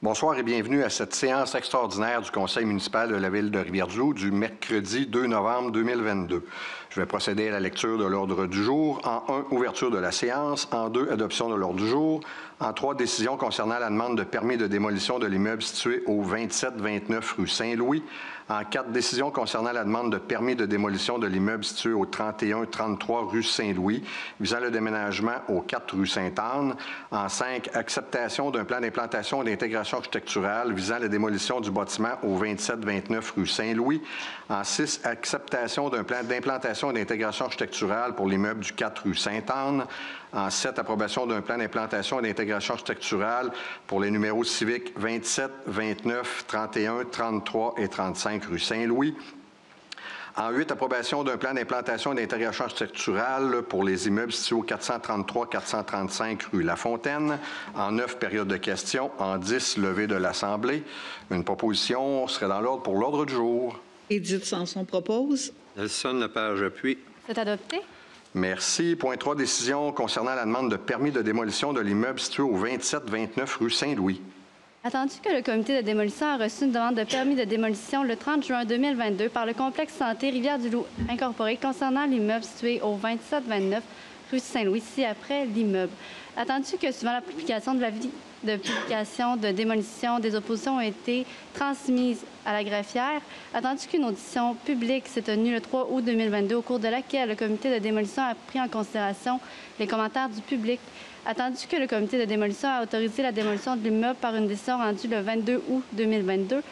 Bonsoir et bienvenue à cette séance extraordinaire du Conseil municipal de la Ville de Rivière-du-Loup du mercredi 2 novembre 2022. Je vais procéder à la lecture de l'ordre du jour. En 1, ouverture de la séance. En 2, adoption de l'ordre du jour. En 3, décision concernant la demande de permis de démolition de l'immeuble situé au 27-29 rue Saint-Louis. En 4, décision concernant la demande de permis de démolition de l'immeuble situé au 31-33 rue Saint-Louis, visant le déménagement au 4 rue Sainte-Anne. En 5, acceptation d'un plan d'implantation et d'intégration architecturale visant la démolition du bâtiment au 27-29 rue Saint-Louis. En 6, acceptation d'un plan d'implantation et d'intégration architecturale pour l'immeuble du 4 rue Sainte-Anne. En 7, approbation d'un plan d'implantation et d'intégration architecturale pour les numéros civiques 27, 29, 31, 33 et 35 rue Saint-Louis. En 8, approbation d'un plan d'implantation et d'intégration architecturale pour les immeubles situés au 433-435 rue Lafontaine. En 9, période de questions. En 10, levée de l'Assemblée. Une proposition serait dans l'ordre pour l'ordre du jour. Édith Sanson propose. Nelson Lepage appuie. C'est adopté. Merci. Point 3, décision concernant la demande de permis de démolition de l'immeuble situé au 27-29 rue Saint-Louis. Attendu que le comité de démolition a reçu une demande de permis de démolition le 30 juin 2022 par le complexe santé Rivière-du-Loup incorporé concernant l'immeuble situé au 27-29 rue Saint-Louis, ci-après l'immeuble. Attendu que suivant la publication de l'avis de publication de démolition, des oppositions ont été transmises à la greffière, attendu qu'une audition publique s'est tenue le 3 août 2022 au cours de laquelle le comité de démolition a pris en considération les commentaires du public, attendu que le comité de démolition a autorisé la démolition de l'immeuble par une décision rendue le 22 août 2022,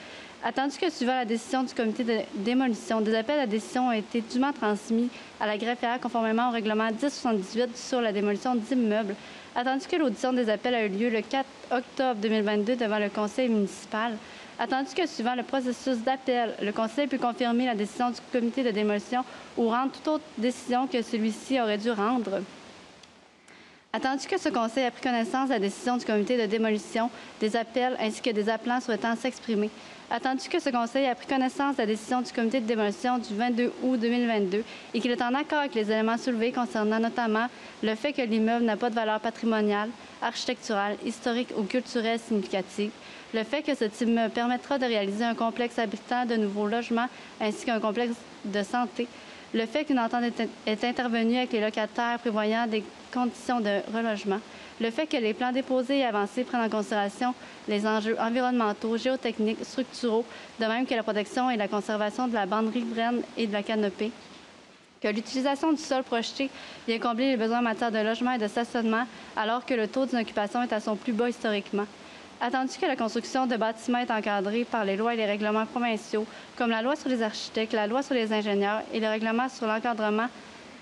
attendu que suivant la décision du comité de démolition, des appels à décision ont été dûment transmis à la greffière conformément au règlement 1078 sur la démolition d'immeubles, attendu que l'audition des appels a eu lieu le 4 octobre 2022 devant le conseil municipal, attendu que suivant le processus d'appel, le conseil peut confirmer la décision du comité de démolition ou rendre toute autre décision que celui-ci aurait dû rendre. Attendu que ce conseil a pris connaissance de la décision du comité de démolition, des appels ainsi que des appelants souhaitant s'exprimer. Attendu que ce conseil a pris connaissance de la décision du comité de démolition du 22 août 2022 et qu'il est en accord avec les éléments soulevés concernant notamment le fait que l'immeuble n'a pas de valeur patrimoniale, architecturale, historique ou culturelle significative, le fait que cet immeuble permettra de réaliser un complexe abritant de nouveaux logements ainsi qu'un complexe de santé, le fait qu'une entente est intervenue avec les locataires prévoyant des conditions de relogement, le fait que les plans déposés et avancés prennent en considération les enjeux environnementaux, géotechniques, structuraux, de même que la protection et la conservation de la bande riveraine et de la canopée, que l'utilisation du sol projeté vient combler les besoins en matière de logement et de stationnement alors que le taux d'inoccupation est à son plus bas historiquement. Attendu que la construction de bâtiments est encadrée par les lois et les règlements provinciaux, comme la loi sur les architectes, la loi sur les ingénieurs et le règlement sur l'encadrement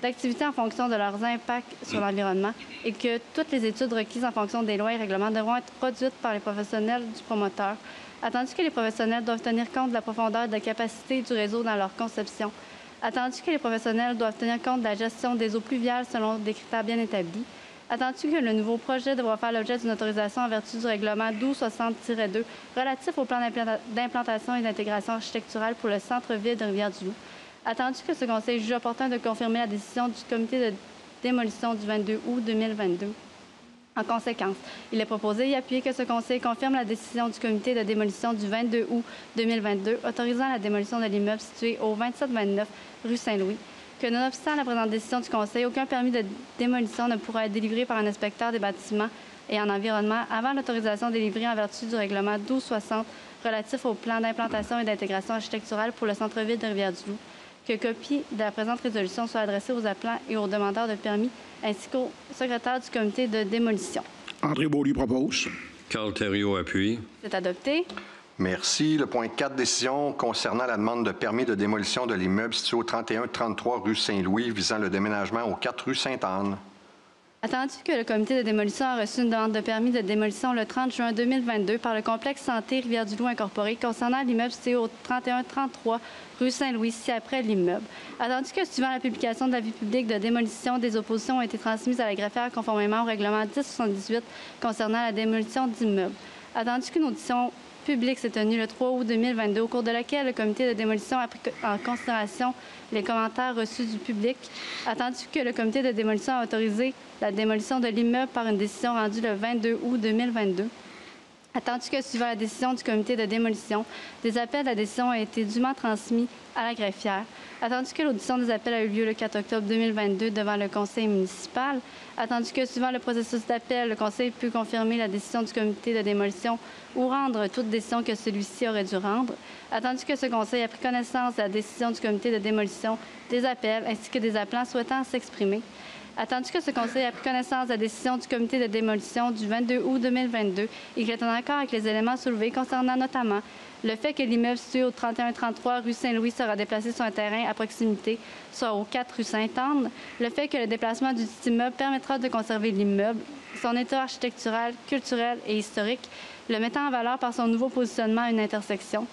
d'activités en fonction de leurs impacts sur l'environnement, et que toutes les études requises en fonction des lois et règlements devront être produites par les professionnels du promoteur. Attendu que les professionnels doivent tenir compte de la profondeur et de la capacité du réseau dans leur conception. Attendu que les professionnels doivent tenir compte de la gestion des eaux pluviales selon des critères bien établis. Attendu que le nouveau projet devra faire l'objet d'une autorisation en vertu du règlement 1260-2 relatif au plan d'implantation et d'intégration architecturale pour le centre-ville de Rivière-du-Loup. Attendu que ce conseil juge opportun de confirmer la décision du comité de démolition du 22 août 2022. En conséquence, il est proposé et appuyé que ce conseil confirme la décision du comité de démolition du 22 août 2022 autorisant la démolition de l'immeuble situé au 27-29 rue Saint-Louis, que nonobstant la présente décision du conseil, aucun permis de démolition ne pourra être délivré par un inspecteur des bâtiments et en environnement avant l'autorisation délivrée en vertu du règlement 1260 relatif au plan d'implantation et d'intégration architecturale pour le centre-ville de Rivière-du-Loup, que copie de la présente résolution soit adressée aux appelants et aux demandeurs de permis ainsi qu'au secrétaire du comité de démolition. André Beaulieu propose. Carl Thériault appuie. C'est adopté. Merci. Le point 4, décision concernant la demande de permis de démolition de l'immeuble situé au 31-33 rue Saint-Louis visant le déménagement au 4 rue Sainte-Anne. Attendu que le comité de démolition a reçu une demande de permis de démolition le 30 juin 2022 par le complexe santé Rivière-du-Loup incorporé concernant l'immeuble situé au 31-33 rue Saint-Louis, ci-après l'immeuble. Attendu que suivant la publication de l'avis public de démolition, des oppositions ont été transmises à la greffière conformément au règlement 1078 concernant la démolition d'immeubles. Attendu qu'une audition publique s'est tenue le 3 août 2022, au cours de laquelle le comité de démolition a pris en considération les commentaires reçus du public, attendu que le comité de démolition a autorisé la démolition de l'immeuble par une décision rendue le 22 août 2022. Attendu que, suivant la décision du comité de démolition, des appels à la décision ont été dûment transmis à la greffière. Attendu que l'audition des appels a eu lieu le 4 octobre 2022 devant le conseil municipal. Attendu que, suivant le processus d'appel, le conseil peut confirmer la décision du comité de démolition ou rendre toute décision que celui-ci aurait dû rendre. Attendu que ce conseil a pris connaissance de la décision du comité de démolition, des appels ainsi que des appelants souhaitant s'exprimer. Attendu que ce conseil a pris connaissance de la décision du comité de démolition du 22 août 2022 et qu'il est en accord avec les éléments soulevés concernant notamment le fait que l'immeuble situé au 3133 rue Saint-Louis sera déplacé sur un terrain à proximité, soit au 4 rue Sainte-Anne, le fait que le déplacement du dit immeuble permettra de conserver l'immeuble, son état architectural, culturel et historique, le mettant en valeur par son nouveau positionnement à une intersection.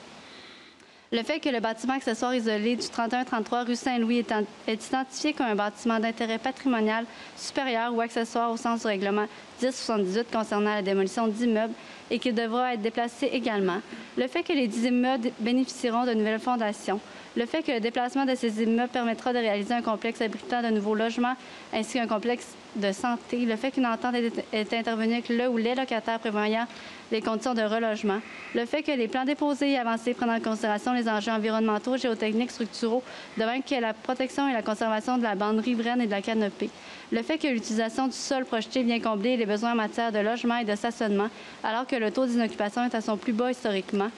Le fait que le bâtiment accessoire isolé du 3133 rue Saint-Louis est identifié comme un bâtiment d'intérêt patrimonial supérieur ou accessoire au sens du règlement 1078 concernant la démolition d'immeubles et qu'il devra être déplacé également. Le fait que les 10 immeubles bénéficieront de nouvelles fondations. Le fait que le déplacement de ces immeubles permettra de réaliser un complexe abritant de nouveaux logements ainsi qu'un complexe de santé. Le fait qu'une entente est intervenue avec le ou les locataires prévoyant les conditions de relogement. Le fait que les plans déposés et avancés prennent en considération les enjeux environnementaux, géotechniques, structuraux, de même que la protection et la conservation de la bande riveraine et de la canopée. Le fait que l'utilisation du sol projeté vient combler les besoins en matière de logement et de stationnement, alors que le taux d'inoccupation est à son plus bas historiquement.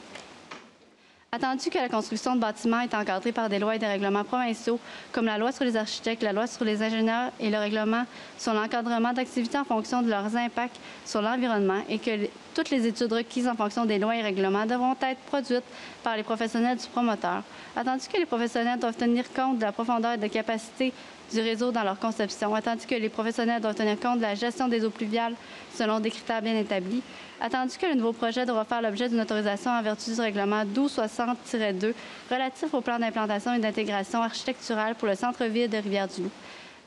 Attendu que la construction de bâtiments est encadrée par des lois et des règlements provinciaux, comme la loi sur les architectes, la loi sur les ingénieurs et le règlement sur l'encadrement d'activités en fonction de leurs impacts sur l'environnement, et que toutes les études requises en fonction des lois et règlements devront être produites par les professionnels du promoteur. Attendu que les professionnels doivent tenir compte de la profondeur et de la capacité du réseau dans leur conception, attendu que les professionnels doivent tenir compte de la gestion des eaux pluviales selon des critères bien établis, attendu que le nouveau projet devra faire l'objet d'une autorisation en vertu du règlement 1260-2 relatif au plan d'implantation et d'intégration architecturale pour le centre-ville de Rivière-du-Loup.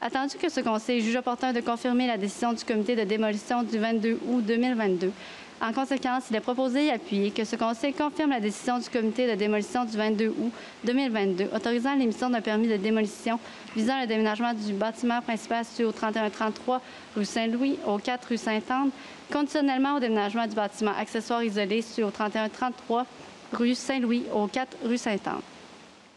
Attendu que ce conseil juge opportun de confirmer la décision du comité de démolition du 22 août 2022. En conséquence, il est proposé et appuyé que ce conseil confirme la décision du comité de démolition du 22 août 2022 autorisant l'émission d'un permis de démolition visant le déménagement du bâtiment principal situé au 3133 rue Saint-Louis, au 4 rue Sainte-Anne, conditionnellement au déménagement du bâtiment accessoire isolé situé au 3133 rue Saint-Louis, au 4 rue Sainte-Anne.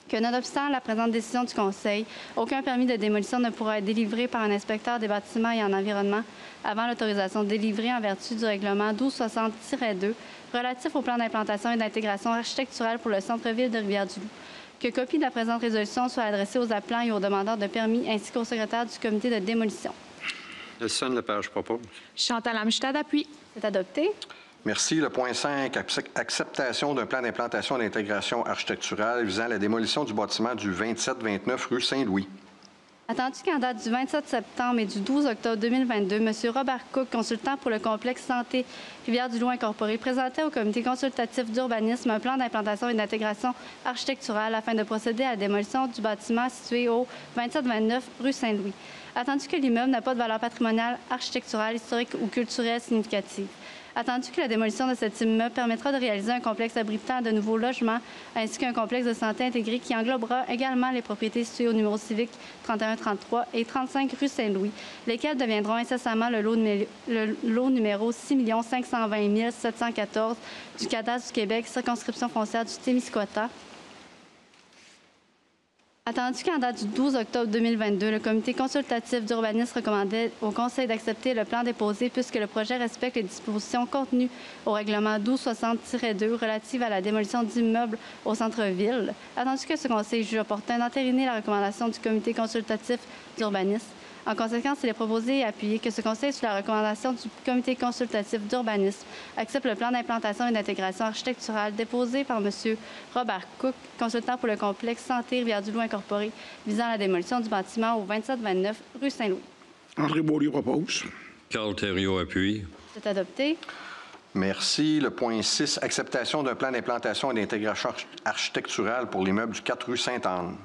Que nonobstant la présente décision du Conseil, aucun permis de démolition ne pourra être délivré par un inspecteur des bâtiments et en environnement avant l'autorisation délivrée en vertu du règlement 1260-2 relatif au plan d'implantation et d'intégration architecturale pour le centre-ville de Rivière-du-Loup. Que copie de la présente résolution soit adressée aux appelants et aux demandeurs de permis ainsi qu'au secrétaire du comité de démolition. Nelson Lepage propose. Chantal Amstad appuie. C'est adopté. Merci. Le point 5, acceptation d'un plan d'implantation et d'intégration architecturale visant la démolition du bâtiment du 27-29 rue Saint-Louis. Attendu qu'en date du 27 septembre et du 12 octobre 2022, M. Robert Cook, consultant pour le complexe santé Rivière-du-Loup Incorporé, présentait au comité consultatif d'urbanisme un plan d'implantation et d'intégration architecturale afin de procéder à la démolition du bâtiment situé au 27-29 rue Saint-Louis. Attendu que l'immeuble n'a pas de valeur patrimoniale, architecturale, historique ou culturelle significative. Attendu que la démolition de cet immeuble permettra de réaliser un complexe abritant de nouveaux logements ainsi qu'un complexe de santé intégré qui englobera également les propriétés situées au numéro civique 3133 et 35 rue Saint-Louis, lesquelles deviendront incessamment le lot numéro 6 520 714 du cadastre du Québec, circonscription foncière du Témiscouata. Attendu qu'en date du 12 octobre 2022, le comité consultatif d'urbanisme recommandait au Conseil d'accepter le plan déposé puisque le projet respecte les dispositions contenues au règlement 1260-2 relative à la démolition d'immeubles au centre-ville. Attendu que ce Conseil juge opportun d'entériner la recommandation du comité consultatif d'urbanisme. En conséquence, il est proposé et appuyé que ce Conseil, sous la recommandation du comité consultatif d'urbanisme, accepte le plan d'implantation et d'intégration architecturale déposé par M. Robert Cook, consultant pour le complexe santé Rivière-du-Loup Incorporé, visant la démolition du bâtiment au 27-29 rue Saint-Louis. André Beaulieu propose. Carl Thériault appuie. C'est adopté. Merci. Le point 6, acceptation d'un plan d'implantation et d'intégration architecturale pour l'immeuble du 4 rue Sainte-Anne.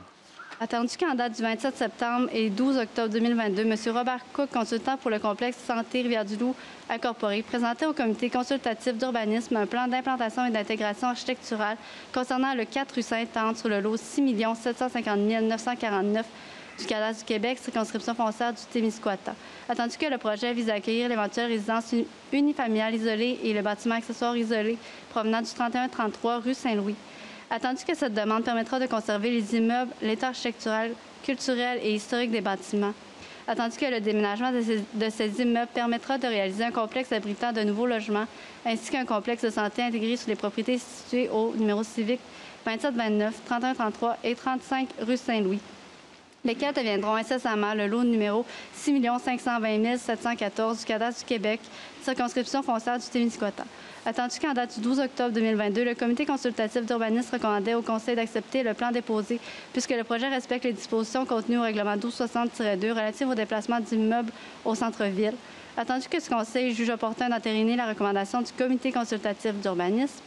Attendu qu'en date du 27 septembre et 12 octobre 2022, M. Robert Cook, consultant pour le complexe santé Rivière-du-Loup Incorporé, présentait au comité consultatif d'urbanisme un plan d'implantation et d'intégration architecturale concernant le 4 rue Sainte-Anne sur le lot 6 750 949 du cadastre du Québec, circonscription foncière du Témiscouata. Attendu que le projet vise à accueillir l'éventuelle résidence unifamiliale isolée et le bâtiment accessoire isolé provenant du 3133 rue Saint-Louis. Attendu que cette demande permettra de conserver les immeubles, l'état architectural, culturel et historique des bâtiments. Attendu que le déménagement de ces immeubles permettra de réaliser un complexe abritant de nouveaux logements ainsi qu'un complexe de santé intégré sur les propriétés situées au numéro civique 2729, 3133 et 35 rue Saint-Louis, lesquels deviendront incessamment le lot numéro 6 520 714 du cadastre du Québec, circonscription foncière du Témiscouata. Attendu qu'en date du 12 octobre 2022, le comité consultatif d'urbanisme recommandait au Conseil d'accepter le plan déposé puisque le projet respecte les dispositions contenues au règlement 1260-2 relatives au déplacement d'immeubles au centre-ville. Attendu que ce Conseil juge opportun d'entériner la recommandation du comité consultatif d'urbanisme,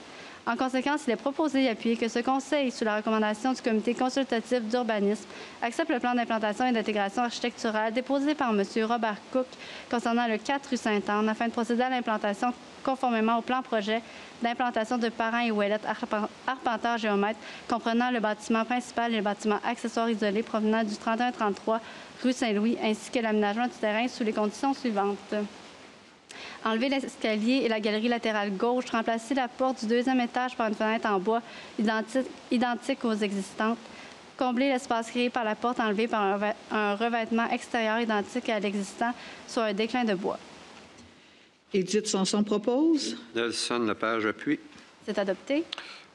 en conséquence, il est proposé et appuyé que ce Conseil, sous la recommandation du comité consultatif d'urbanisme, accepte le plan d'implantation et d'intégration architecturale déposé par M. Robert Cook concernant le 4 rue Sainte-Anne afin de procéder à l'implantation conformément au plan projet d'implantation de parents et ouellettes arpenteurs géomètres comprenant le bâtiment principal et le bâtiment accessoire isolé provenant du 3133 rue Saint-Louis ainsi que l'aménagement du terrain sous les conditions suivantes. Enlever l'escalier et la galerie latérale gauche, remplacer la porte du deuxième étage par une fenêtre en bois identique aux existantes, combler l'espace créé par la porte enlevée par un revêtement extérieur identique à l'existant, soit un déclin de bois. Édith Sanson propose. Nelson Lepage appuie. C'est adopté.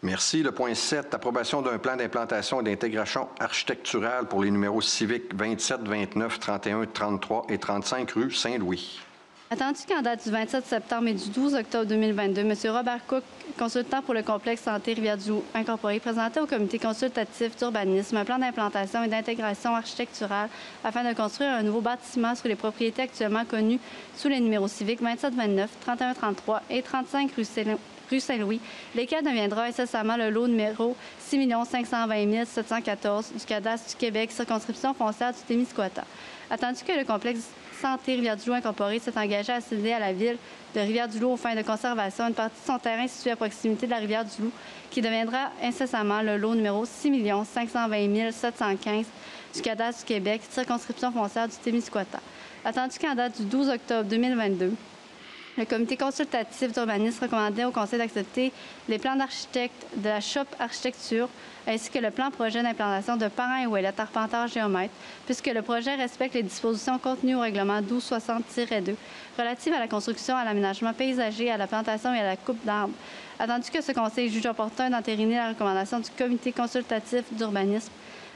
Merci. Le point 7, approbation d'un plan d'implantation et d'intégration architecturale pour les numéros civiques 27, 29, 31, 33 et 35 rue Saint-Louis. Attendu qu'en date du 27 septembre et du 12 octobre 2022, M. Robert Cook, consultant pour le complexe santé Rivière-du-Loup incorporé, présentait au comité consultatif d'urbanisme un plan d'implantation et d'intégration architecturale afin de construire un nouveau bâtiment sur les propriétés actuellement connues sous les numéros civiques 2729, 3133 et 35 rue Saint-Louis, lesquels deviendra incessamment le lot numéro 6 520 714 du cadastre du Québec, circonscription foncière du Témiscouata. Attendu que le complexe santé Rivière-du-Loup incorporé s'est engagé à céder à la ville de Rivière-du-Loup aux fins de conservation une partie de son terrain situé à proximité de la Rivière-du-Loup, qui deviendra incessamment le lot numéro 6 520 715 du cadastre du Québec, circonscription foncière du Témiscouata. Attendu qu'en date du 12 octobre 2022, le comité consultatif d'urbanisme recommandait au Conseil d'accepter les plans d'architecte de la Shop Architecture ainsi que le plan projet d'implantation de parents et ouellettes arpenteurs géomètres, puisque le projet respecte les dispositions contenues au règlement 1260-2 relatives à la construction, à l'aménagement paysager, à la plantation et à la coupe d'arbres. Attendu que ce Conseil juge opportun d'entériner la recommandation du comité consultatif d'urbanisme,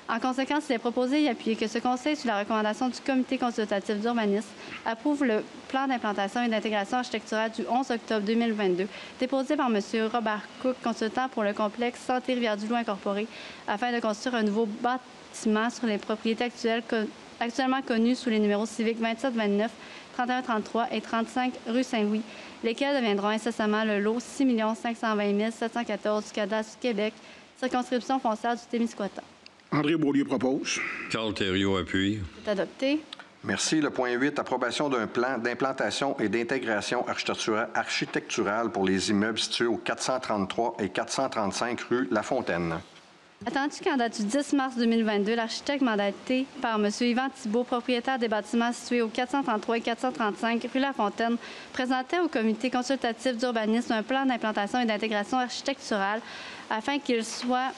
en conséquence, il est proposé et appuyé que ce Conseil, sous la recommandation du comité consultatif d'urbanisme, approuve le plan d'implantation et d'intégration architecturale du 11 octobre 2022, déposé par M. Robert Cook, consultant pour le complexe Santé Rivière-du-Loup incorporé, afin de construire un nouveau bâtiment sur les propriétés actuellement connues sous les numéros civiques 2729, 3133 et 35 rue Saint-Louis, lesquels deviendront incessamment le lot 6 520 714 du cadastre du Québec, circonscription foncière du Témiscouata. André Beaulieu propose. Carl Thériault appuie. C'est adopté. Merci. Le point 8, approbation d'un plan d'implantation et d'intégration architecturale pour les immeubles situés au 433 et 435 rue La Fontaine. Attendu qu'en date du 10 mars 2022, l'architecte mandaté par M. Yvan Thibault, propriétaire des bâtiments situés au 433 et 435 rue La Fontaine, présentait au comité consultatif d'urbanisme un plan d'implantation et d'intégration architecturale afin qu'il soit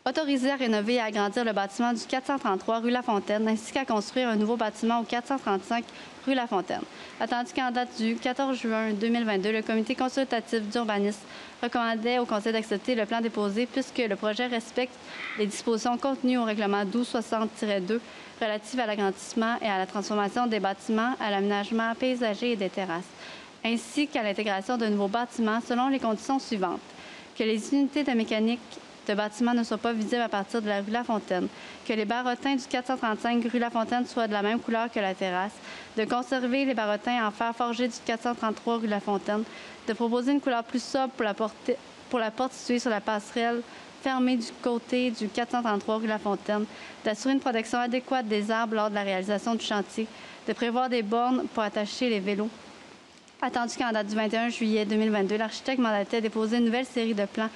autorisé à rénover et à agrandir le bâtiment du 433 rue La Fontaine, ainsi qu'à construire un nouveau bâtiment au 435 rue La Fontaine. Attendu qu'en date du 14 juin 2022, le comité consultatif d'urbanisme recommandait au Conseil d'accepter le plan déposé puisque le projet respecte les dispositions contenues au règlement 1260-2 relatives à l'agrandissement et à la transformation des bâtiments, à l'aménagement paysager et des terrasses, ainsi qu'à l'intégration de nouveaux bâtiments selon les conditions suivantes. Que les unités de mécanique de bâtiment ne soient pas visibles à partir de la rue La Fontaine, que les barotins du 435 rue La Fontaine soient de la même couleur que la terrasse, de conserver les barotins en fer forgé du 433 rue La Fontaine, de proposer une couleur plus sobre pour la porte située sur la passerelle fermée du côté du 433 rue La Fontaine, d'assurer une protection adéquate des arbres lors de la réalisation du chantier, de prévoir des bornes pour attacher les vélos. Attendu qu'en date du 21 juillet 2022, l'architecte mandatait déposer une nouvelle série de plans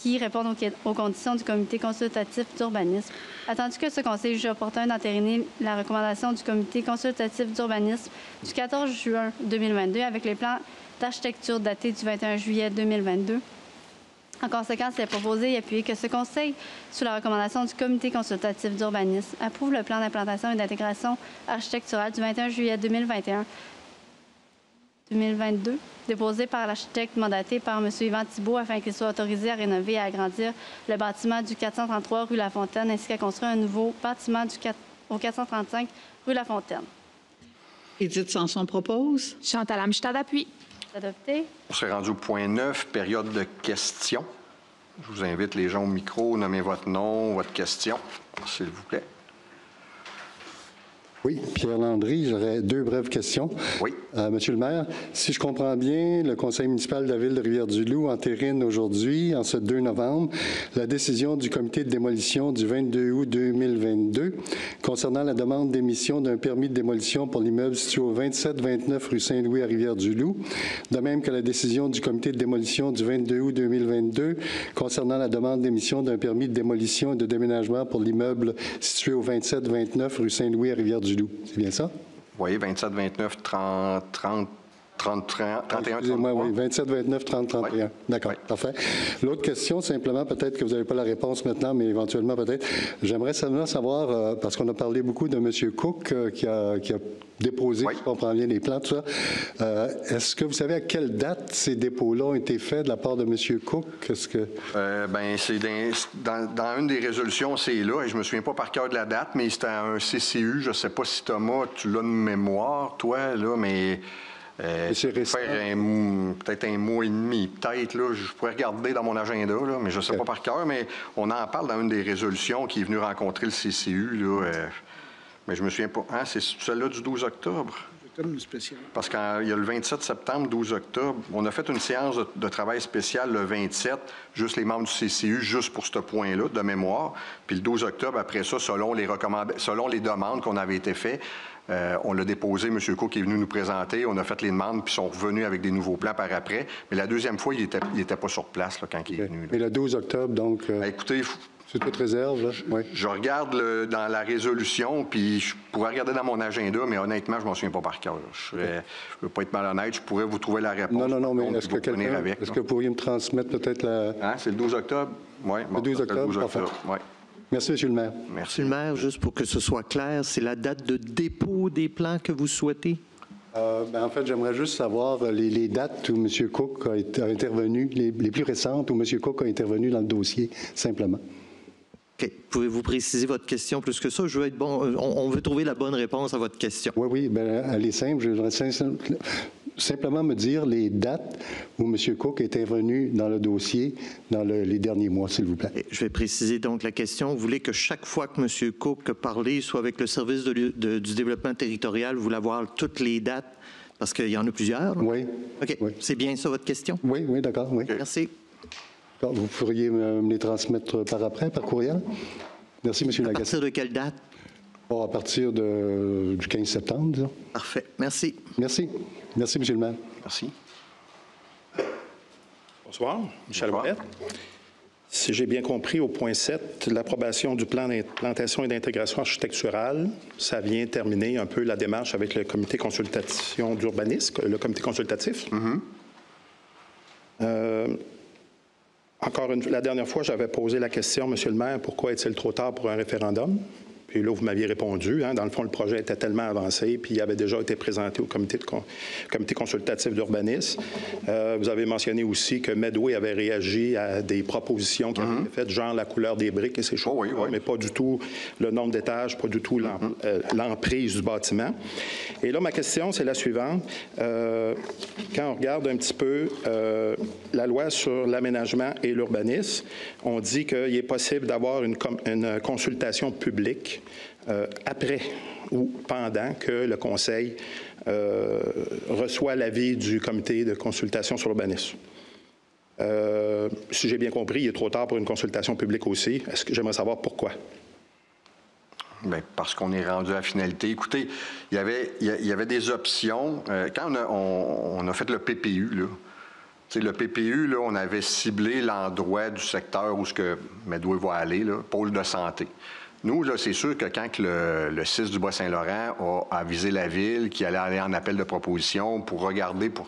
qui répondent aux conditions du comité consultatif d'urbanisme. Attendu que ce conseil juge opportun d'entériner la recommandation du comité consultatif d'urbanisme du 14 juin 2022 avec les plans d'architecture datés du 21 juillet 2022. En conséquence, il est proposé et appuyé que ce conseil, sous la recommandation du comité consultatif d'urbanisme, approuve le plan d'implantation et d'intégration architecturale du 21 juillet 2022, déposé par l'architecte mandaté par M. Yvan Thibault afin qu'il soit autorisé à rénover et à agrandir le bâtiment du 433 rue La Fontaine ainsi qu'à construire un nouveau bâtiment au 435 rue La Fontaine. Édith Sanson propose. Chantal Amstad appuie. Adopté. On s'est rendu au point 9, période de questions. Je vous invite les gens au micro, nommez votre nom, votre question, s'il vous plaît. Oui, Pierre Landry, j'aurais deux brèves questions. Oui. Monsieur le maire, si je comprends bien, le conseil municipal de la ville de Rivière-du-Loup entérine aujourd'hui, en ce 2 novembre, la décision du comité de démolition du 22 août 2022 concernant la demande d'émission d'un permis de démolition pour l'immeuble situé au 27-29 rue Saint-Louis à Rivière-du-Loup, de même que la décision du comité de démolition du 22 août 2022 concernant la demande d'émission d'un permis de démolition et de déménagement pour l'immeuble situé au 27-29 rue Saint-Louis à Rivière-du-Loup. C'est bien ça? Oui, 27, 29, 30, 30, 30, 31, Excusez-moi, 33. oui, 27, 29, 30, 31. Oui. D'accord, Oui. parfait. L'autre question, simplement, peut-être que vous n'avez pas la réponse maintenant, mais éventuellement peut-être. J'aimerais seulement savoir, parce qu'on a parlé beaucoup de M. Cook qui a déposé, Oui. si je comprends bien, les plans, tout ça. Est-ce que vous savez à quelle date ces dépôts-là ont été faits de la part de M. Cook? Est-ce que... C'est dans une des résolutions, c'est là, et je me souviens pas par cœur de la date, mais c'était un CCU. Je ne sais pas si Thomas, tu l'as de mémoire, toi, là, mais c'est récent. peut-être un mois et demi, peut-être, là, je pourrais regarder dans mon agenda, là, mais je ne sais pas par cœur, mais on en parle dans une des résolutions qui est venue rencontrer le CCU, là, mais je me souviens pas. Hein, c'est celle-là du 12 octobre? Spécial. Parce qu'il y a le 27 septembre, 12 octobre, on a fait une séance de travail spéciale le 27, juste les membres du CCU, juste pour ce point-là, de mémoire. Puis le 12 octobre, après ça, selon les demandes qu'on avait été faites, on l'a déposé, M. Cook est venu nous présenter, on a fait les demandes, puis ils sont revenus avec des nouveaux plans par après. Mais la deuxième fois, il était pas sur place là, quand il est venu. Là. Mais le 12 octobre, donc... Écoutez... C'est toute réserve, là? Oui. Je regarde dans la résolution, puis je pourrais regarder dans mon agenda, mais honnêtement, je ne m'en souviens pas par cœur. Je ne veux pas être malhonnête, je pourrais vous trouver la réponse. Non, mais est-ce que vous pourriez me transmettre peut-être la... Hein, c'est le 12 octobre? Oui. Le 12 octobre, parfait. Ouais. Merci, M. le maire. Merci. Monsieur le maire, juste pour que ce soit clair, c'est la date de dépôt des plans que vous souhaitez? En fait, j'aimerais juste savoir les dates où M. Cook a intervenu, les plus récentes où M. Cook a intervenu dans le dossier, simplement. OK. Pouvez-vous préciser votre question plus que ça? Je veux être bon. On veut trouver la bonne réponse à votre question. Oui, elle est simple. Je voudrais simplement me dire les dates où M. Cook est intervenu dans le dossier dans les derniers mois, s'il vous plaît. Et je vais préciser donc la question. Vous voulez que chaque fois que M. Cook a parlé, soit avec le service du développement territorial, vous voulez avoir toutes les dates? Parce qu'il y en a plusieurs. Oui. OK. Oui. C'est bien ça votre question? Oui, d'accord. Oui. Merci. Vous pourriez me les transmettre par après, par courriel? Merci, M. Lagacé. À partir de quelle date? À partir du 15 septembre, disons. Parfait. Merci. Merci, M. le maire. Merci. Bonsoir, Michel Ouellet. Si j'ai bien compris, au point 7, l'approbation du plan d'implantation et d'intégration architecturale, ça vient terminer un peu la démarche avec le comité consultation d'urbanisme, le comité consultatif. La dernière fois, j'avais posé la question, Monsieur le maire, pourquoi est-il trop tard pour un référendum? Puis là, vous m'aviez répondu. Dans le fond, le projet était tellement avancé, puis il avait déjà été présenté au comité consultatif d'urbanisme. Vous avez mentionné aussi que Medway avait réagi à des propositions qui avaient été faites, genre la couleur des briques et ces choses, mais pas du tout le nombre d'étages, pas du tout l'emprise du bâtiment. Et là, ma question, c'est la suivante. Quand on regarde un petit peu la loi sur l'aménagement et l'urbanisme, on dit qu'il est possible d'avoir une consultation publique après ou pendant que le Conseil reçoit l'avis du comité de consultation sur l'urbanisme. Si j'ai bien compris, il est trop tard pour une consultation publique aussi. Est-ce que j'aimerais savoir pourquoi? Bien, parce qu'on est rendu à la finalité. Écoutez, il y avait des options. Quand on a fait le PPU, là, sais, le PPU, là, on avait ciblé l'endroit du secteur où ce que Medway va aller, là, pôle de santé. Nous, là, c'est sûr que quand le 6 du Bas-Saint-Laurent a avisé la Ville qu'il allait aller en appel de proposition pour regarder, pour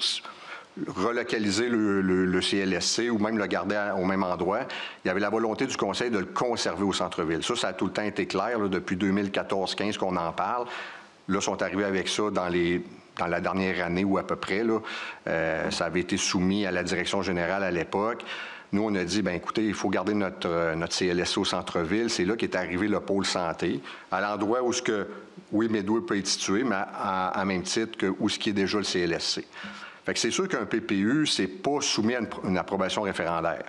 relocaliser le CLSC ou même le garder au même endroit, il y avait la volonté du Conseil de le conserver au centre-ville. Ça a tout le temps été clair, là, depuis 2014-15 qu'on en parle. Là, ils sont arrivés avec ça dans la dernière année ou à peu près. Là, ça avait été soumis à la direction générale à l'époque. Nous, on a dit, bien écoutez, il faut garder notre CLSC au centre-ville. C'est là qu'est arrivé le pôle santé, à l'endroit où Medway peut être situé, mais à même titre que où ce qui est déjà le CLSC. Fait que c'est sûr qu'un PPU, c'est pas soumis à une approbation référendaire.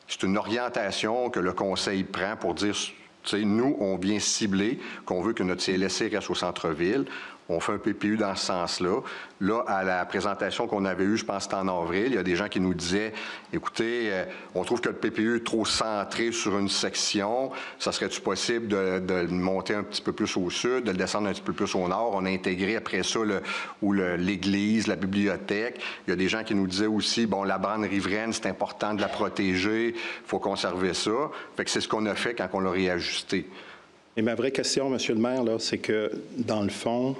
C'est une orientation que le Conseil prend pour dire, tu sais, nous, on vient cibler qu'on veut que notre CLSC reste au centre-ville. On fait un PPU dans ce sens-là. Là, à la présentation qu'on avait eue, je pense que c'était en avril, il y a des gens qui nous disaient, écoutez, on trouve que le PPU est trop centré sur une section. Ça serait-tu possible de le monter un petit peu plus au sud, de le descendre un petit peu plus au nord? On a intégré après ça l'église, la bibliothèque. Il y a des gens qui nous disaient aussi, bon, la bande riveraine, c'est important de la protéger, il faut conserver ça. Fait que c'est ce qu'on a fait quand on l'a réajusté. Et ma vraie question, M. le maire, là, c'est que, dans le fond,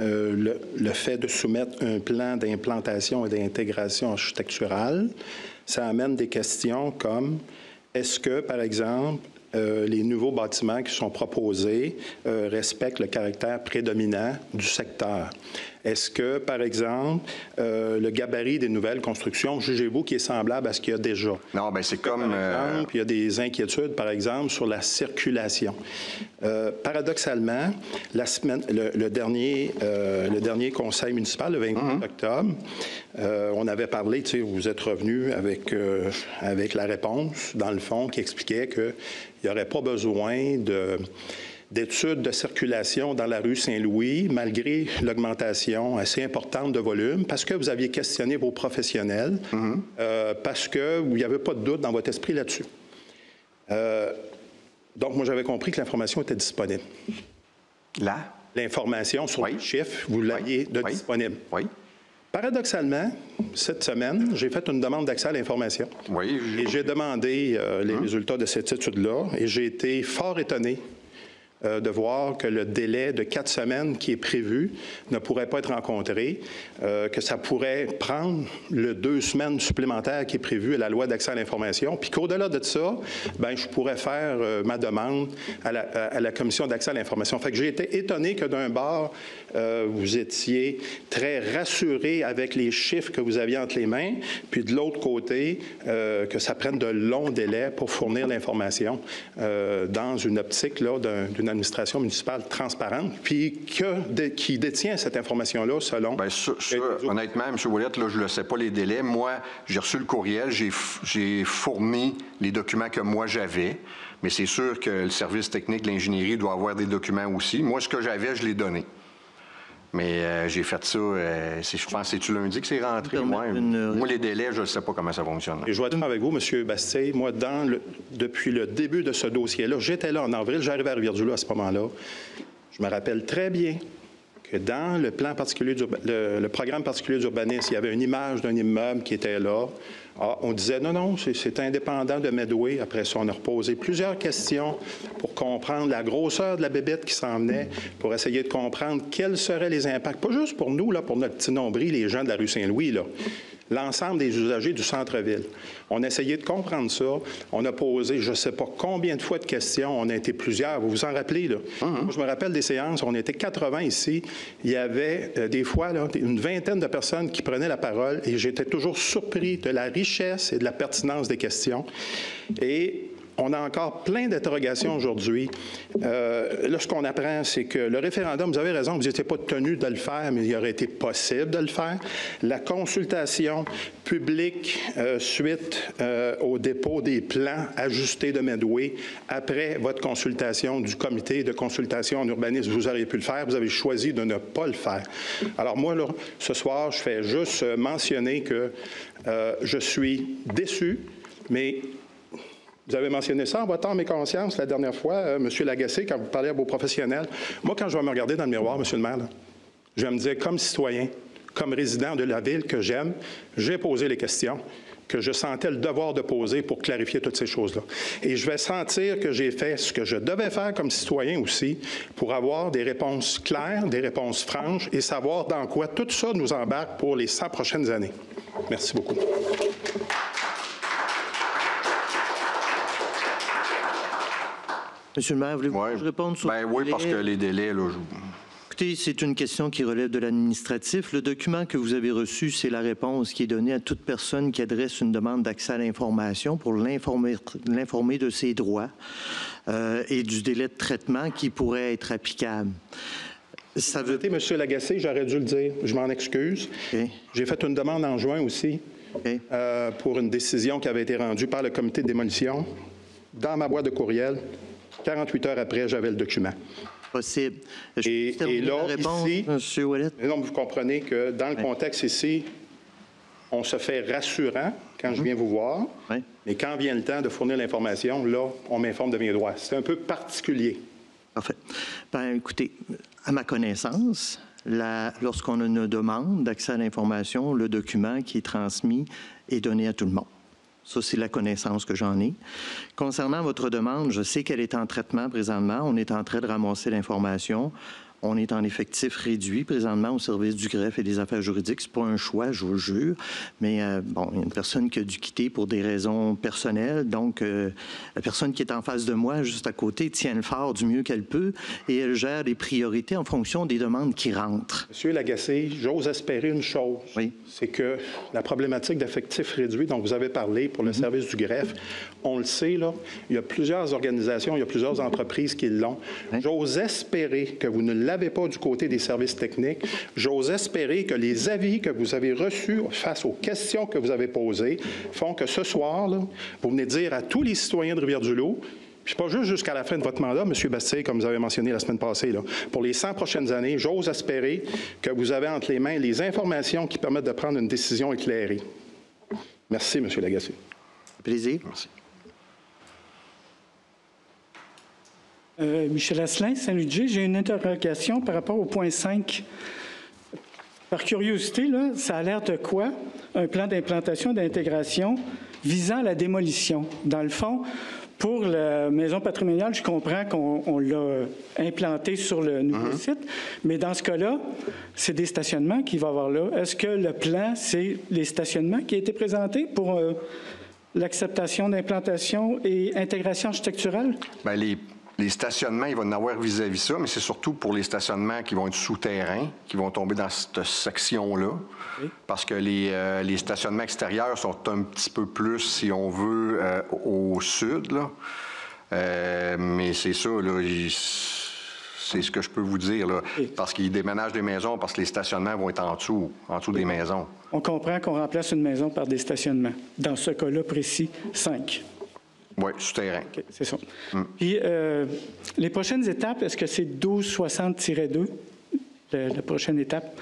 le fait de soumettre un plan d'implantation et d'intégration architecturale, ça amène des questions comme est-ce que, par exemple, les nouveaux bâtiments qui sont proposés respectent le caractère prédominant du secteur? Est-ce que, par exemple, le gabarit des nouvelles constructions, jugez-vous qu'il est semblable à ce qu'il y a déjà? Non, bien, c'est comme... Par exemple, il y a des inquiétudes, par exemple, sur la circulation. Paradoxalement, le dernier conseil municipal, le 28 octobre, on avait parlé, tu sais, vous êtes revenu avec la réponse, dans le fond, qui expliquait qu'il n'y aurait pas besoin d'études de circulation dans la rue Saint-Louis, malgré l'augmentation assez importante de volume, parce que vous aviez questionné vos professionnels, parce que vous n'y avait pas de doute dans votre esprit là-dessus. Donc, moi, j'avais compris que l'information était disponible. Là? L'information sur les chiffres, vous l'aviez disponible. Oui. Paradoxalement, cette semaine, j'ai fait une demande d'accès à l'information. Oui. Et j'ai demandé les résultats de cette étude-là, et j'ai été fort étonné de voir que le délai de 4 semaines qui est prévu ne pourrait pas être rencontré, que ça pourrait prendre le 2 semaines supplémentaires qui est prévu à la loi d'accès à l'information, puis qu'au-delà de ça, bien, je pourrais faire ma demande à la commission d'accès à l'information. Fait que j'ai été étonné que d'un bord, vous étiez très rassuré avec les chiffres que vous aviez entre les mains, puis de l'autre côté, que ça prenne de longs délais pour fournir l'information dans une optique là, d'une administration municipale transparente, puis qui détient cette information-là selon... Bien, honnêtement, M. Ouellette, là, je ne le sais pas les délais. Moi, j'ai reçu le courriel, j'ai fourni les documents que moi j'avais, mais c'est sûr que le service technique de l'ingénierie doit avoir des documents aussi. Moi, ce que j'avais, je l'ai donné. Mais j'ai fait ça, je pense, c'est-tu lundi que c'est rentré? Moi, les délais, je ne sais pas comment ça fonctionne. Et je vais être avec vous, M. Bastille. Moi, depuis le début de ce dossier-là, j'étais là en avril, j'arrivais à Rivière-du-Loup à ce moment-là. Je me rappelle très bien que dans le plan particulier le programme particulier d'urbanisme, il y avait une image d'un immeuble qui était là. On disait non, c'est indépendant de Medway. Après ça, on a reposé plusieurs questions pour comprendre la grosseur de la bébête qui s'en venait, pour essayer de comprendre quels seraient les impacts, pas juste pour nous, là, pour notre petit nombril, les gens de la rue Saint-Louis, là. L'ensemble des usagers du centre-ville. On a essayé de comprendre ça. On a posé je ne sais pas combien de fois de questions. On a été plusieurs. Vous vous en rappelez, là? Moi, je me rappelle des séances. On était 80 ici. Il y avait des fois là, une vingtaine de personnes qui prenaient la parole et j'étais toujours surpris de la richesse et de la pertinence des questions. Et on a encore plein d'interrogations aujourd'hui. Là, ce qu'on apprend, c'est que le référendum, vous avez raison, vous n'étiez pas tenu de le faire, mais il aurait été possible de le faire. La consultation publique suite au dépôt des plans ajustés de Medway, après votre consultation du comité de consultation en urbanisme, vous auriez pu le faire, vous avez choisi de ne pas le faire. Alors moi, là, ce soir, je fais juste mentionner que je suis déçu, mais... Vous avez mentionné ça en votre âme et conscience la dernière fois, M. Lagacé, quand vous parlez à vos professionnels. Moi, quand je vais me regarder dans le miroir, M. le maire, là, je vais me dire, comme citoyen, comme résident de la ville que j'aime, j'ai posé les questions que je sentais le devoir de poser pour clarifier toutes ces choses-là. Et je vais sentir que j'ai fait ce que je devais faire comme citoyen aussi pour avoir des réponses claires, des réponses franches et savoir dans quoi tout ça nous embarque pour les 100 prochaines années. Merci beaucoup. Monsieur le maire, voulez-vous que je réponde sur le oui, délai? parce que les délais, là, Écoutez, c'est une question qui relève de l'administratif. Le document que vous avez reçu, c'est la réponse qui est donnée à toute personne qui adresse une demande d'accès à l'information pour l'informer de ses droits et du délai de traitement qui pourrait être applicable. Ça veut... Monsieur Lagacé, j'aurais dû le dire. Je m'en excuse. Okay. J'ai fait une demande en juin aussi pour une décision qui avait été rendue par le comité de démolition. Dans ma boîte de courriel, 48 heures après, j'avais le document. Possible. Et là, réponse, ici, Monsieur Ouellet? non, vous comprenez que dans le contexte ici, on se fait rassurant quand je viens vous voir, mais quand vient le temps de fournir l'information, là, on m'informe de mes droits. C'est un peu particulier. Parfait. Bien, écoutez, à ma connaissance, lorsqu'on a une demande d'accès à l'information, le document qui est transmis est donné à tout le monde. Ça, c'est la connaissance que j'en ai. Concernant votre demande, je sais qu'elle est en traitement présentement. On est en train de ramasser l'information. On est en effectif réduit présentement au service du greffe et des affaires juridiques. C'est pas un choix, je vous jure. Mais bon, il y a une personne qui a dû quitter pour des raisons personnelles. Donc, la personne qui est en face de moi, juste à côté, tient le fort du mieux qu'elle peut et elle gère les priorités en fonction des demandes qui rentrent. Monsieur Lagacé, j'ose espérer une chose. Oui. C'est que la problématique d'effectifs réduits dont vous avez parlé pour le service du greffe, on le sait, là, il y a plusieurs organisations, il y a plusieurs entreprises qui l'ont. Oui. J'ose espérer que vous ne l'avez pas du côté des services techniques. J'ose espérer que les avis que vous avez reçus face aux questions que vous avez posées font que ce soir, là, vous venez de dire à tous les citoyens de Rivière-du-Loup, puis pas juste jusqu'à la fin de votre mandat, M. Bastille, comme vous avez mentionné la semaine passée, là, pour les 100 prochaines années, j'ose espérer que vous avez entre les mains les informations qui permettent de prendre une décision éclairée. Merci, M. Lagacé. Plaisir. Merci. Michel Asselin, Saint-Ludger, j'ai une interrogation par rapport au point 5. Par curiosité, là, ça a l'air de quoi? Un plan d'implantation et d'intégration visant la démolition. Dans le fond, pour la maison patrimoniale, je comprends qu'on l'a implanté sur le nouveau site, mais dans ce cas-là, c'est des stationnements qu'il va y avoir là. Est-ce que le plan, c'est les stationnements qui a été présenté pour l'acceptation d'implantation et intégration architecturale? Bien, les stationnements, il va en avoir vis-à-vis ça, mais c'est surtout pour les stationnements qui vont être souterrains, qui vont tomber dans cette section-là. Oui. Parce que les stationnements extérieurs sont un petit peu plus, si on veut, au sud, là. Mais c'est ça, là, c'est ce que je peux vous dire, là. Oui. Parce qu'ils déménagent des maisons, parce que les stationnements vont être en dessous des maisons. On comprend qu'on remplace une maison par des stationnements. Dans ce cas-là précis, 5. Oui, souterrain. Okay, c'est ça. Puis, les prochaines étapes, est-ce que c'est 1260-2, la prochaine étape?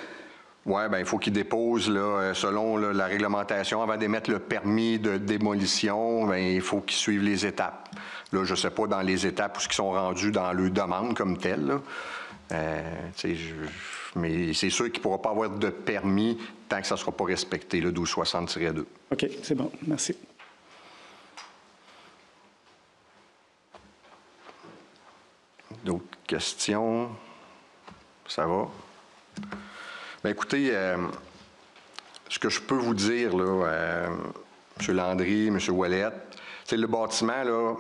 Oui, bien, il faut qu'ils déposent, là, selon là, la réglementation, avant d'émettre le permis de démolition, bien, il faut qu'ils suivent les étapes. Là, je ne sais pas dans les étapes où ils sont rendus dans leur demande comme telle, là. Mais c'est sûr qu'il ne pourra pas avoir de permis tant que ça ne sera pas respecté, le 1260-2. OK, c'est bon. Merci. D'autres questions? Ça va? Bien, écoutez, ce que je peux vous dire, là, M. Landry, M. Ouellet, le bâtiment, là,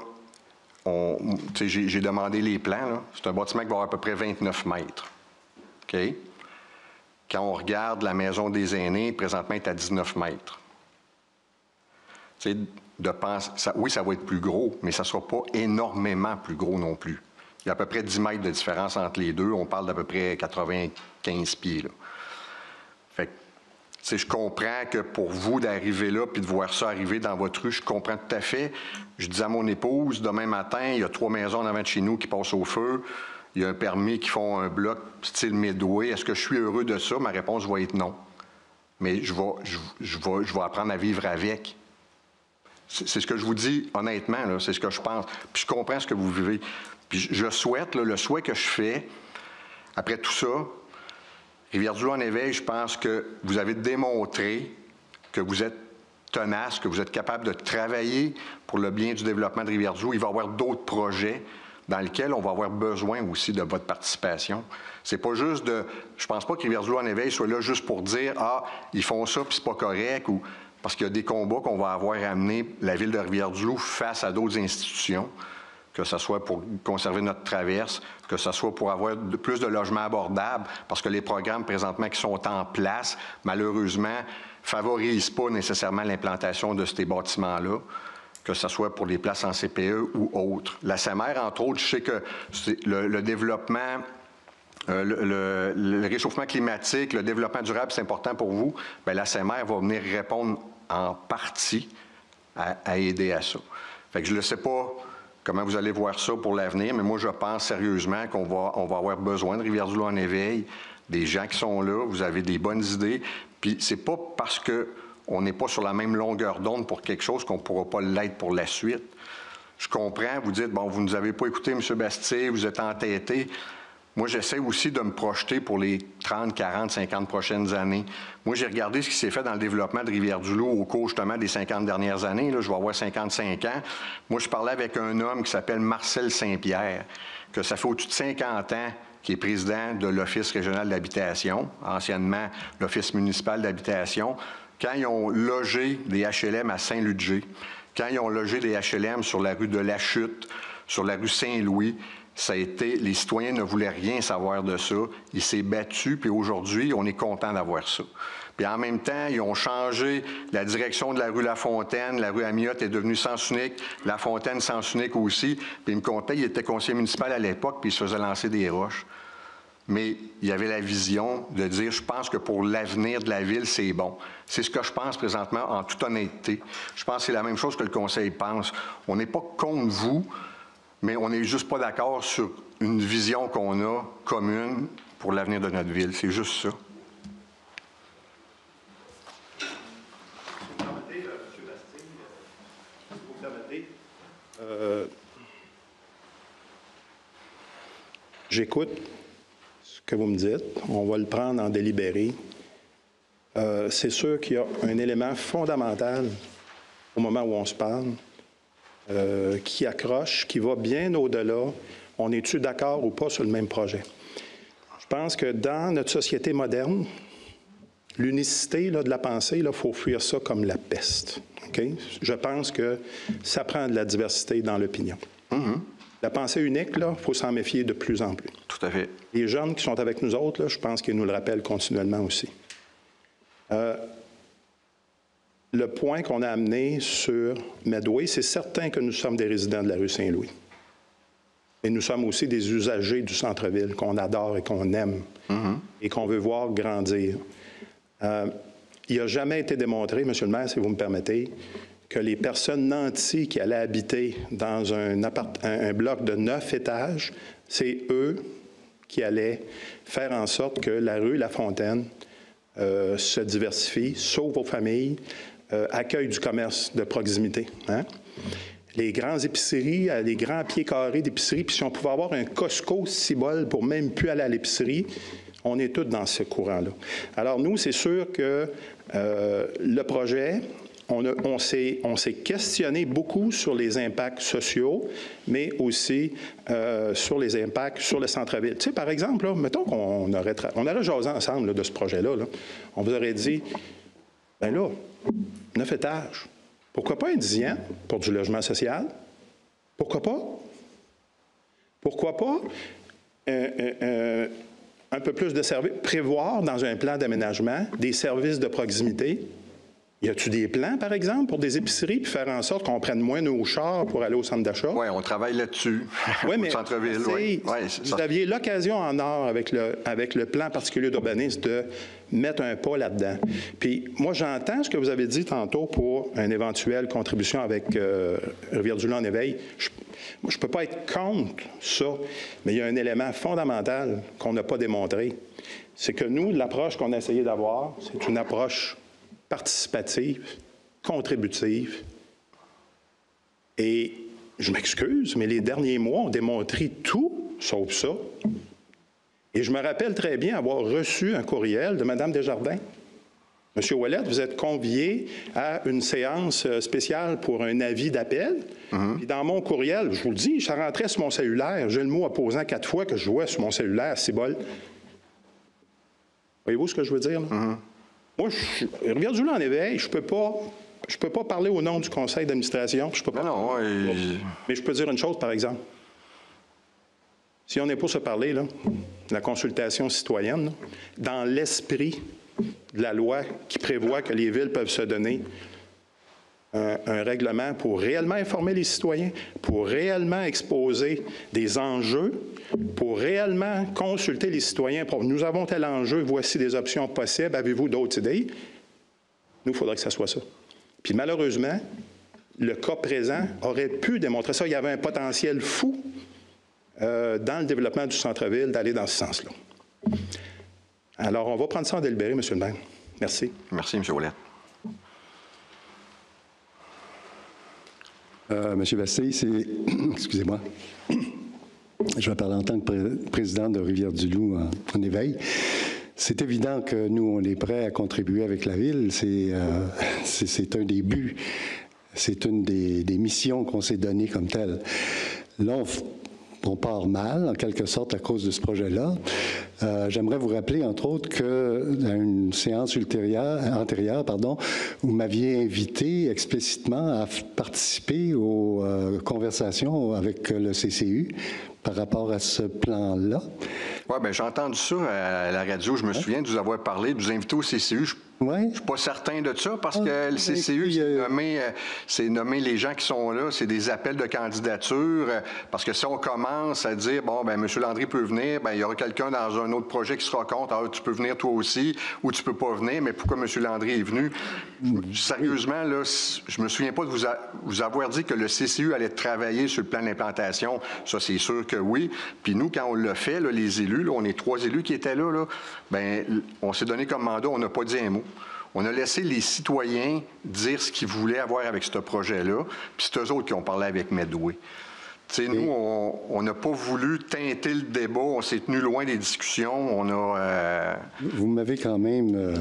j'ai demandé les plans, là. C'est un bâtiment qui va avoir à peu près 29 mètres. OK? Quand on regarde la maison des aînés, présentement, elle est à 19 mètres. Oui, ça va être plus gros, mais ça ne sera pas énormément plus gros non plus. Il y a à peu près 10 mètres de différence entre les deux. On parle d'à peu près 95 pieds, là. Fait que, je comprends que pour vous d'arriver là puis de voir ça arriver dans votre rue, je comprends tout à fait. Je dis à mon épouse, demain matin, il y a 3 maisons en avant de chez nous qui passent au feu. Il y a un permis qui font un bloc style Midway. Est-ce que je suis heureux de ça? Ma réponse va être non. Mais je vais apprendre à vivre avec. C'est ce que je vous dis honnêtement, là, c'est ce que je pense. Puis je comprends ce que vous vivez. Puis je souhaite, là, le souhait que je fais, après tout ça, Rivière-du-Loup en éveil, je pense que vous avez démontré que vous êtes tenace, que vous êtes capable de travailler pour le bien du développement de Rivière-du-Loup. Il va y avoir d'autres projets dans lesquels on va avoir besoin aussi de votre participation. C'est pas juste de... Je pense pas que Rivière-du-Loup en éveil soit là juste pour dire « Ah, ils font ça, puis c'est pas correct », ou parce qu'il y a des combats qu'on va avoir à amener la ville de Rivière-du-Loup face à d'autres institutions, que ce soit pour conserver notre traverse, que ce soit pour avoir plus de logements abordables, parce que les programmes présentement qui sont en place, malheureusement, ne favorisent pas nécessairement l'implantation de ces bâtiments-là, que ce soit pour les places en CPE ou autres. La SEMER, entre autres, je sais que le développement, le réchauffement climatique, le développement durable, c'est important pour vous. Bien, la SEMER va venir répondre en partie à aider à ça. Fait que je ne sais pas comment vous allez voir ça pour l'avenir, mais moi, je pense sérieusement qu'on va avoir besoin de Rivière-du-Loup en éveil, des gens qui sont là, vous avez des bonnes idées, puis c'est pas parce qu'on n'est pas sur la même longueur d'onde pour quelque chose qu'on ne pourra pas l'être pour la suite. Je comprends, vous dites, bon, vous ne nous avez pas écouté, M. Bastier, vous êtes entêté. Moi, j'essaie aussi de me projeter pour les 30, 40, 50 prochaines années. Moi, j'ai regardé ce qui s'est fait dans le développement de Rivière-du-Loup au cours, justement, des 50 dernières années. Là, je vais avoir 55 ans. Moi, je parlais avec un homme qui s'appelle Marcel Saint-Pierre, que ça fait au-dessus de 50 ans qui est président de l'Office régional d'habitation, anciennement l'Office municipal d'habitation. Quand ils ont logé des HLM à Saint-Ludger, quand ils ont logé des HLM sur la rue de la Chute, sur la rue Saint-Louis, ça a été, les citoyens ne voulaient rien savoir de ça. Il s'est battu, puis aujourd'hui, on est content d'avoir ça. Puis en même temps, ils ont changé la direction de la rue La Fontaine. La rue Amiotte est devenue sens unique. La Fontaine, sens unique aussi. Puis il me contait, il était conseiller municipal à l'époque, puis il se faisait lancer des roches. Mais il y avait la vision de dire, je pense que pour l'avenir de la ville, c'est bon. C'est ce que je pense présentement, en toute honnêteté. Je pense que c'est la même chose que le conseil pense. On n'est pas contre vous, mais on n'est juste pas d'accord sur une vision qu'on a commune pour l'avenir de notre ville. C'est juste ça. J'écoute ce que vous me dites. On va le prendre en délibéré. C'est sûr qu'il y a un élément fondamental au moment où on se parle qui accroche, qui va bien au-delà. On est-tu d'accord ou pas sur le même projet? Je pense que dans notre société moderne, l'unicité de la pensée, il faut fuir ça comme la peste. Okay? Je pense que ça prend de la diversité dans l'opinion. Mm-hmm. La pensée unique, il faut s'en méfier de plus en plus. Tout à fait. Les jeunes qui sont avec nous autres, là, je pense qu'ils nous le rappellent continuellement aussi. Le point qu'on a amené sur Medway, c'est certain que nous sommes des résidents de la rue Saint-Louis. Et nous sommes aussi des usagers du centre-ville qu'on adore et qu'on aime et qu'on veut voir grandir. Il n'a jamais été démontré, M. le maire, si vous me permettez, que les personnes nantis qui allaient habiter dans un bloc de 9 étages, c'est eux qui allaient faire en sorte que la rue La Fontaine se diversifie, sauve aux familles, accueille du commerce de proximité. Hein? Les grandes épiceries, les grands pieds carrés d'épicerie, puis si on pouvait avoir un Costco cibole pour même plus aller à l'épicerie, on est tous dans ce courant-là. Alors nous, c'est sûr que le projet, on s'est questionné beaucoup sur les impacts sociaux, mais aussi sur les impacts sur le centre-ville. Tu sais, par exemple, là, mettons qu'on aurait jasé ensemble là, de ce projet-là. Là. On vous aurait dit, bien là, 9 étages, pourquoi pas un 10e pour du logement social? Pourquoi pas? Pourquoi pas un peu plus de services? Prévoir dans un plan d'aménagement des services de proximité. Y a-t-il des plans, par exemple, pour des épiceries, puis faire en sorte qu'on prenne moins nos chars pour aller au centre d'achat? Oui, on travaille là-dessus. Oui, mais au centre-ville, oui. Vous aviez l'occasion en or avec le plan particulier d'urbanisme de mettre un pas là-dedans. Puis moi, j'entends ce que vous avez dit tantôt pour une éventuelle contribution avec Rivière-du-Loup en éveil. Moi, je ne peux pas être contre ça, mais il y a un élément fondamental qu'on n'a pas démontré. C'est que nous, l'approche qu'on a essayé d'avoir, c'est une approche participative, contributive. Et je m'excuse, mais les derniers mois ont démontré tout sauf ça. Et je me rappelle très bien avoir reçu un courriel de Mme Desjardins. Monsieur Ouellet, vous êtes convié à une séance spéciale pour un avis d'appel. Puis dans mon courriel, je vous le dis, ça rentrait sur mon cellulaire. J'ai le mot opposant 4 fois que je jouais sur mon cellulaire, c'est bol. Voyez-vous ce que je veux dire, là? Moi, Rivière-du-Loup en éveil, je peux pas parler au nom du conseil d'administration. Je peux pas. Mais je peux dire une chose, par exemple. Si on est pour se parler, là, la consultation citoyenne, là, dans l'esprit de la loi qui prévoit que les villes peuvent se donner un règlement pour réellement informer les citoyens, pour réellement exposer des enjeux, pour réellement consulter les citoyens. Nous avons tel enjeu, voici des options possibles, avez-vous d'autres idées? Nous, il faudrait que ça soit ça. Puis malheureusement, le cas présent aurait pu démontrer ça. Il y avait un potentiel fou dans le développement du centre-ville d'aller dans ce sens-là. Alors, on va prendre ça en délibéré, M. le maire. Merci. Merci, M. Ouellet. Monsieur Bastille, c'est... Excusez-moi. Je vais parler en tant que président de Rivière-du-Loup en éveil. C'est évident que nous, on est prêts à contribuer avec la Ville. C'est un des buts. C'est une des missions qu'on s'est données comme telle. Là, on part mal, en quelque sorte, à cause de ce projet-là. J'aimerais vous rappeler, entre autres, qu'à une séance antérieure, vous m'aviez invité explicitement à participer aux conversations avec le CCU par rapport à ce plan-là. Oui, bien, j'ai entendu ça à la radio. Je me souviens de vous avoir parlé, de vous inviter au CCU. Je ne suis pas certain de ça parce que le CCU, c'est nommé les gens qui sont là, c'est des appels de candidature. Parce que si on commence à dire, bon, bien, M. Landry peut venir, bien, il y aura quelqu'un dans un autre projet qui sera contre, alors tu peux venir toi aussi ou tu peux pas venir, mais pourquoi M. Landry est venu? Sérieusement, là, je me souviens pas de vous avoir dit que le CCU allait travailler sur le plan d'implantation. Ça, c'est sûr que oui. Puis nous, quand on l'a fait, là, les élus, là, on est 3 élus qui étaient là, bien, on s'est donné comme mandat, on n'a pas dit un mot. On a laissé les citoyens dire ce qu'ils voulaient avoir avec ce projet-là, puis c'est eux autres qui ont parlé avec Medway. Tu sais, nous, on n'a pas voulu teinter le débat, on s'est tenu loin des discussions, on a... Vous m'avez quand même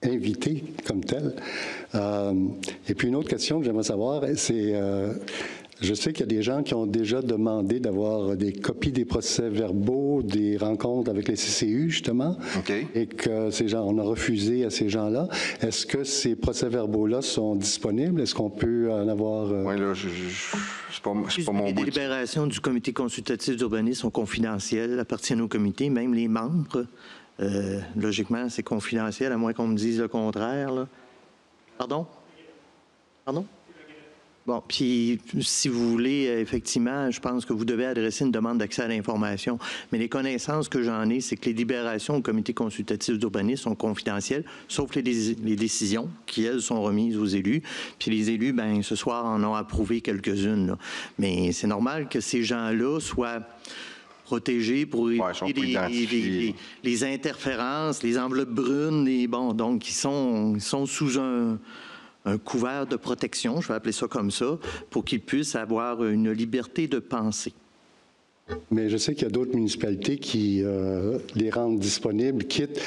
invité comme tel. Et puis une autre question que j'aimerais savoir, c'est... je sais qu'il y a des gens qui ont déjà demandé d'avoir des copies des procès-verbaux, des rencontres avec les CCU, justement, et que ces gens, on a refusé à ces gens-là. Est-ce que ces procès-verbaux-là sont disponibles? Est-ce qu'on peut en avoir... Oui, là, c'est pas mon Les bout. délibérations du comité consultatif d'urbanisme sont confidentielles, appartiennent au comité, même les membres. Logiquement, c'est confidentiel, à moins qu'on me dise le contraire, là. Pardon? Pardon? Bon, puis si vous voulez, effectivement, je pense que vous devez adresser une demande d'accès à l'information. Mais les connaissances que j'en ai, c'est que les libérations au comité consultatif d'urbanisme sont confidentielles, sauf les décisions qui, elles, sont remises aux élus. Puis les élus, bien, ce soir, en ont approuvé quelques-unes, là. Mais c'est normal que ces gens-là soient protégés pour éviter les interférences, les enveloppes brunes, donc ils sont sous un couvert de protection, je vais appeler ça comme ça, pour qu'ils puissent avoir une liberté de penser. Mais je sais qu'il y a d'autres municipalités qui les rendent disponibles, quitte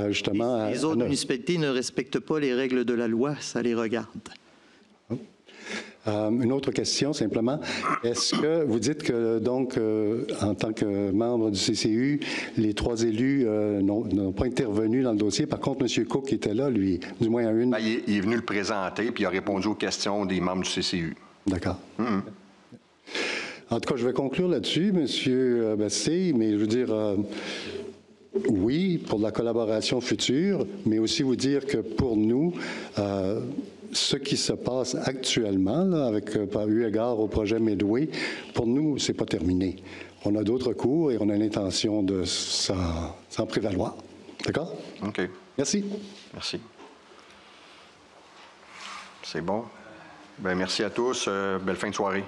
justement Les autres municipalités ne respectent pas les règles de la loi, ça les regarde. Une autre question, simplement. Est-ce que vous dites que, donc, en tant que membre du CCU, les 3 élus n'ont pas intervenu dans le dossier? Par contre, M. Cook était là, lui, du moins à une... Ben, il est venu le présenter, puis il a répondu aux questions des membres du CCU. D'accord. En tout cas, je vais conclure là-dessus, M. Bastille, mais je veux dire... oui, pour la collaboration future, mais aussi vous dire que pour nous... ce qui se passe actuellement, là, par eu égard au projet Medway, pour nous, c'est pas terminé. On a d'autres cours et on a l'intention de s'en prévaloir. D'accord? OK. Merci. Merci. C'est bon. Bien, merci à tous. Belle fin de soirée.